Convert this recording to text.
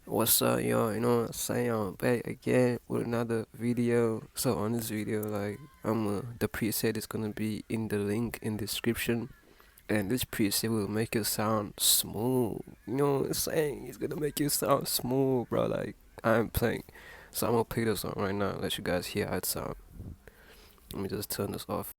What's up, y'all? You know what I'm saying? I'm back again with another video. So on this video, like the preset is gonna be in the link in description, and this preset will make it sound smooth. You know what I'm saying? It's gonna make it sound smooth, bro. Like I'm playing. So I'm gonna play this song right now. Let you guys hear how it sound. Let me just turn this off.